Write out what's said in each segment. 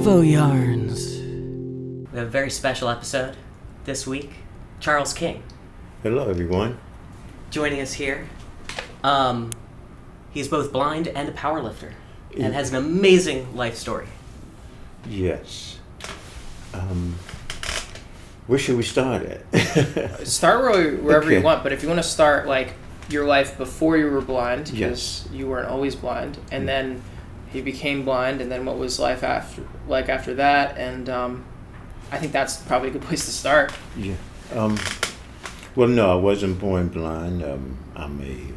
Arvoyarns. We have a very special episode this week. Charles King Hello, everyone. joining us here. He's both blind and a powerlifter and has an amazing life story. Yes. Where should we start at? Start wherever Okay. you want, but if you want to start like your life before you were blind, because Yes. you weren't always blind, and then he became blind, and then what was life after that, and I think that's probably a good place to start. Yeah. Well, no, I wasn't born blind. I'm a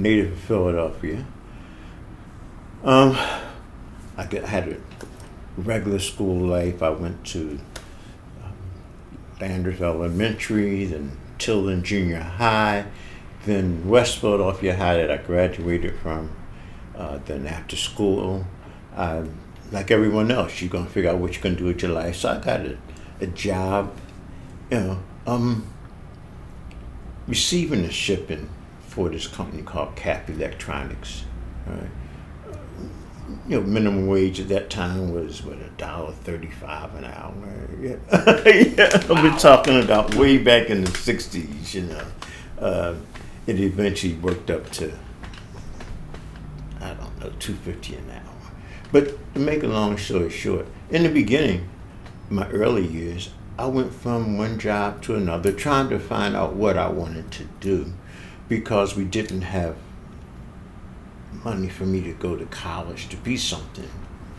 native of Philadelphia. I had a regular school life. I went to Landers Elementary, then Tilden Junior High, then West Philadelphia High that I graduated from. Then after school, like everyone else, you're going to figure out what you're going to do with your life. So I got a job, receiving and shipping for this company called Cap Electronics. Right? Minimum wage at that time was $1.35 an hour. Yeah. We're talking about way back in the '60s. It eventually worked up to $2.50 an hour. But to make a long story short, in the beginning, my early years, I went from one job to another trying to find out what I wanted to do because we didn't have money for me to go to college to be something.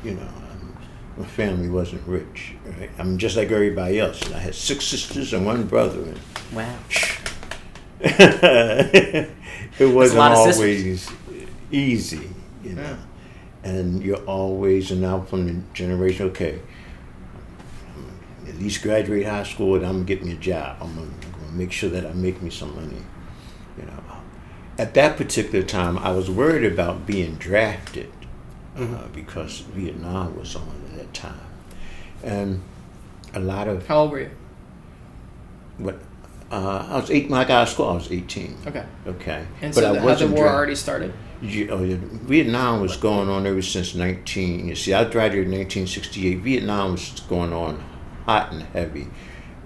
My family wasn't rich. Right? I'm just like everybody else. I had 6 sisters and 1 brother. And Wow. it wasn't lot of always easy, Yeah. And you're always, and now from the generation, okay, at least graduate high school and I'm gonna get me a job. I'm gonna make sure that I make me some money. At that particular time, I was worried about being drafted because Vietnam was on at that time, and a lot of How old were you? I was 8 when I got out of school. I was 18. Okay. Okay, And but so I had the wasn't war drafted. already started? Vietnam was going on ever since I graduated in 1968. Vietnam was going on hot and heavy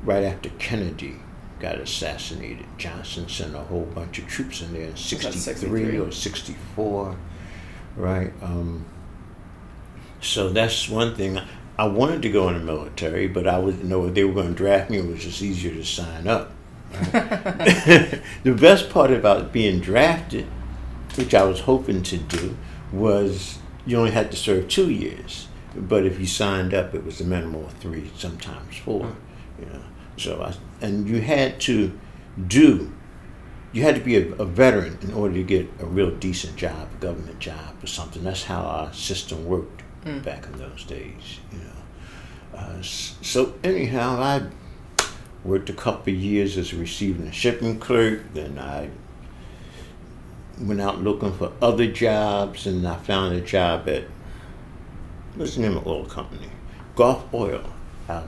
right after Kennedy got assassinated. Johnson sent a whole bunch of troops in there in 63 or 64, right? So that's one thing. I wanted to go in the military, but I wouldn't know if they were going to draft me. It was just easier to sign up. Right? The best part about being drafted, which I was hoping to do, was you only had to serve 2 years. But if you signed up, it was a minimum of 3, sometimes 4. And you had to be a veteran in order to get a real decent job, a government job or something. That's how our system worked back in those days. So anyhow, I worked a couple of years as a receiving and shipping clerk. Then I went out looking for other jobs, and I found a job at, what's the name of the oil company? Gulf Oil, out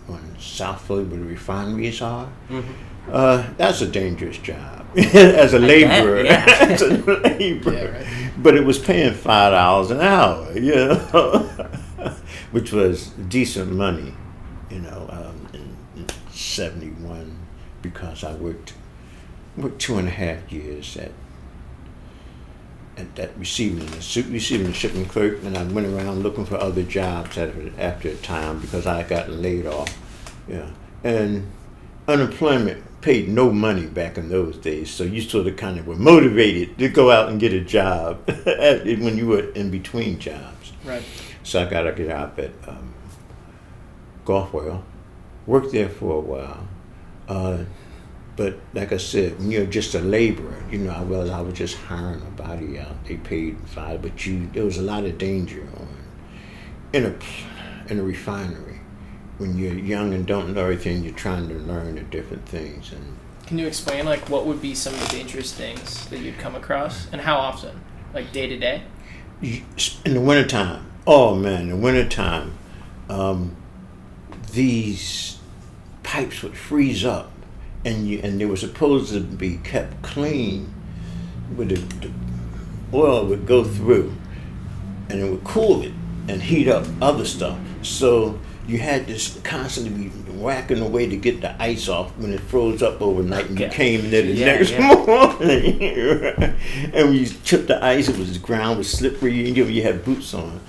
on South Philly where the refineries are. Mm-hmm. That's a dangerous job as a laborer. Yeah. As a laborer. Yeah, right. But it was paying $5 an hour, which was decent money, in '71, because I worked 2.5 years at that receiving and shipping clerk, and I went around looking for other jobs after a time because I got laid off. And unemployment paid no money back in those days, so you sort of kind of were motivated to go out and get a job when you were in between jobs. Right. So I got a job at Gulf Oil, worked there for a while. But like I said, when you're just a laborer, I was just hiring a body out. They paid $5, but there was a lot of danger in a refinery. When you're young and don't know everything, you're trying to learn the different things. And Can you explain what would be some of the dangerous things that you'd come across, and how often, like day to day? in the wintertime, oh man, in the wintertime, these pipes would freeze up, and they were supposed to be kept clean, where the oil would go through, and it would cool it, and heat up other stuff. So you had to constantly be whacking away to get the ice off when it froze up overnight, and you came in there the next morning. And when you chipped the ice, the ground was slippery, and you had boots on.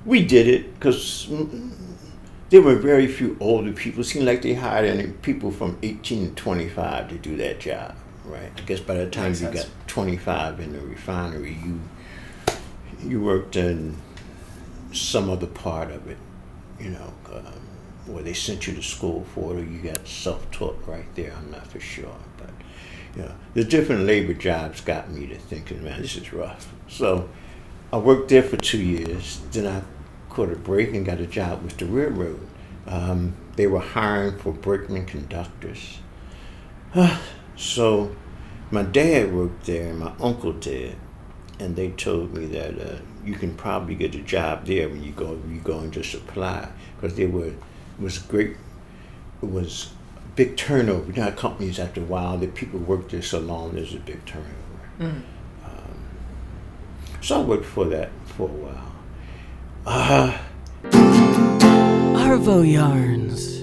We did it because there were very few older people. It seemed like they hired any people from 18 to 25 to do that job, right? I guess by the time you got 25 in the refinery, you worked in some other part of it, where they sent you to school for it, or you got self-taught right there. I'm not for sure, but the different labor jobs got me to thinking, man, this is rough. So I worked there for 2 years. Then I caught a break and got a job with the railroad. They were hiring for brakeman conductors. So my dad worked there and my uncle did, and they told me that you can probably get a job there when you go into supply, because it was big turnover. Companies after a while, the people worked there so long, there's a big turnover. So I worked for that for a while. Arvoyarns.